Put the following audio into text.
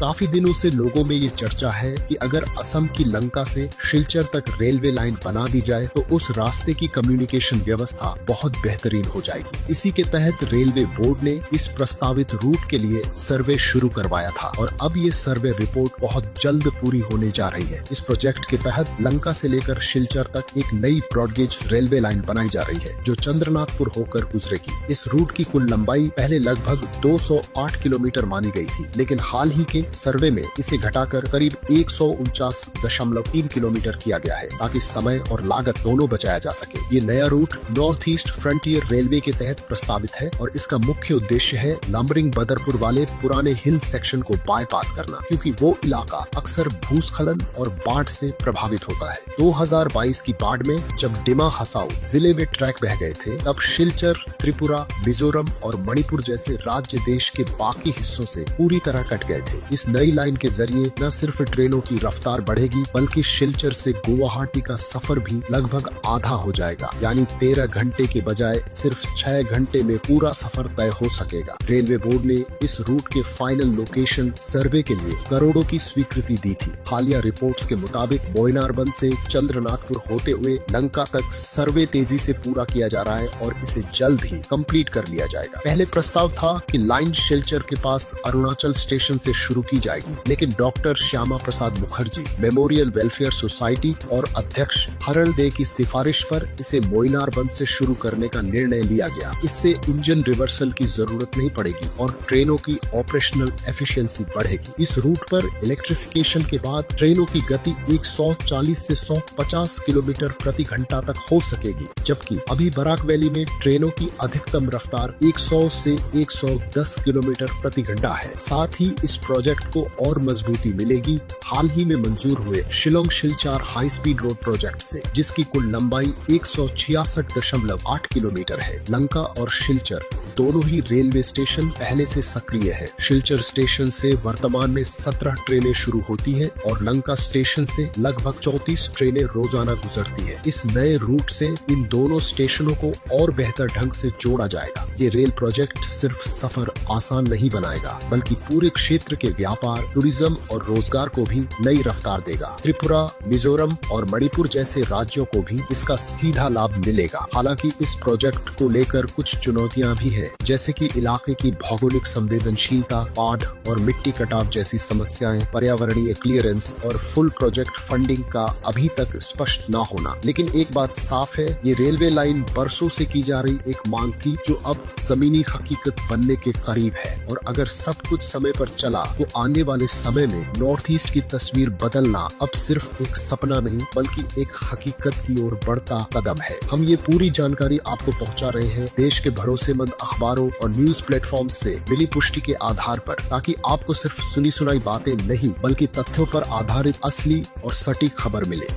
काफी दिनों से लोगों में ये चर्चा है कि अगर असम की लंका से सिलचर तक रेलवे लाइन बना दी जाए तो उस रास्ते की कम्युनिकेशन व्यवस्था बहुत बेहतरीन हो जाएगी। इसी के तहत रेलवे बोर्ड ने इस प्रस्तावित रूट के लिए सर्वे शुरू करवाया था और अब ये सर्वे रिपोर्ट बहुत जल्द पूरी होने जा रही है। इस प्रोजेक्ट के तहत लंका से लेकर सिलचर तक एक नई ब्रॉडगेज रेलवे लाइन बनाई जा रही है जो चंद्रनाथपुर होकर गुजरेगी। इस रूट की कुल लंबाई पहले लगभग 208 किलोमीटर मानी गई थी, लेकिन हाल ही के सर्वे में इसे घटाकर करीब 149.3 किलोमीटर किया गया है ताकि समय और लागत दोनों बचाया जा सके। ये नया route north east frontier railway के तहत प्रस्तावित है और इसका मुख्य उद्देश्य है लंबरिंग बदरपुर वाले पुराने हिल सेक्शन को बाईपास करना, क्योंकि वो इलाका अक्सर भूस्खलन और बाढ़ से प्रभावित होता है। 2022 की बाढ़ में जब डिमा हसाऊ जिले में ट्रैक बह गए थे, तब सिलचर, त्रिपुरा, मिजोरम और मणिपुर जैसे राज्य देश के बाकी हिस्सों से पूरी तरह कट गए थे। इस नई लाइन के जरिए न सिर्फ ट्रेनों की रफ्तार बढ़ेगी, बल्कि सिलचर से गुवाहाटी का सफर भी लगभग आधा हो जाएगा, यानी 13 घंटे के बजाय सिर्फ 6 घंटे में पूरा सफर तय हो सकेगा। रेलवे बोर्ड ने इस रूट के फाइनल लोकेशन सर्वे के लिए करोड़ों की स्वीकृति दी थी। हालिया रिपोर्ट्स के मुताबिक बोयनारबंद से चंद्रनाथपुर होते हुए लंका तक सर्वे तेजी से पूरा किया जा रहा है और इसे जल्द ही कंप्लीट कर लिया जाएगा। पहले प्रस्ताव था कि लाइन सिलचर के पास अरुणाचल स्टेशन से शुरू की जाएगी, लेकिन doctor Shyama Prasad Mukherjee memorial welfare society और अध्यक्ष हरल दे की सिफारिश पर इसे मोइनारबंद से शुरू करने का निर्णय लिया गया। इससे इंजन रिवर्सल की जरूरत नहीं पड़ेगी और ट्रेनों की ऑपरेशनल एफिशिएंसी बढ़ेगी। इस रूट पर इलेक्ट्रिफिकेशन के बाद ट्रेनों की गति 140 से 150 किलोमीटर प्रति घंटा तक हो सकेगी, जबकि अभी बराक वैली में ट्रेनों की अधिकतम रफ्तार 100 से 110 किलोमीटर प्रति घंटा है। साथ ही इस प्रोजेक्ट को और मजबूती मिलेगी हाल ही में मंजूर हुए Shillong Silchar high speed road project से, जिसकी कुल लंबाई 166.8 किलोमीटर है। लंका और सिलचर दोनों ही रेलवे स्टेशन पहले से सक्रिय है। सिलचर स्टेशन से वर्तमान में 17 ट्रेनें शुरू होती हैं और लंका स्टेशन से लगभग 34 ट्रेनें रोजाना गुजरती है। इस नए रूट से इन दोनों स्टेशनों को और बेहतर ढंग से जोड़ा जाएगा। ये रेल प्रोजेक्ट सिर्फ सफर आसान नहीं बनाएगा, बल्कि पूरे क्षेत्र के व्यापार, टूरिज्म और रोजगार को भी नई रफ्तार देगा। त्रिपुरा, मिजोरम और मणिपुर जैसे राज्यों को भी इसका सीधा लाभ मिलेगा। हालांकि इस प्रोजेक्ट को लेकर कुछ चुनौतियां भी है, जैसे कि इलाके की भौगोलिक संवेदनशीलता, बाढ़ और मिट्टी कटाव जैसी समस्याएं, पर्यावरणीय क्लियरेंस और फुल प्रोजेक्ट फंडिंग का अभी तक स्पष्ट न होना। लेकिन एक बात साफ है, ये रेलवे लाइन बरसों से की जा रही एक मांग थी जो अब जमीनी हकीकत बनने के करीब है, और अगर सब कुछ समय पर चला तो आने वाले समय में नॉर्थ ईस्ट की तस्वीर बदलना अब सिर्फ एक सपना नहीं, बल्कि एक हकीकत की ओर बढ़ता कदम है। हम ये पूरी जानकारी आपको पहुंचा रहे हैं देश के भरोसेमंद अखबारों और न्यूज प्लेटफॉर्म से मिली पुष्टि के आधार पर, ताकि आपको सिर्फ सुनी सुनाई बातें नहीं, बल्कि तथ्यों पर आधारित असली और सटीक खबर मिले।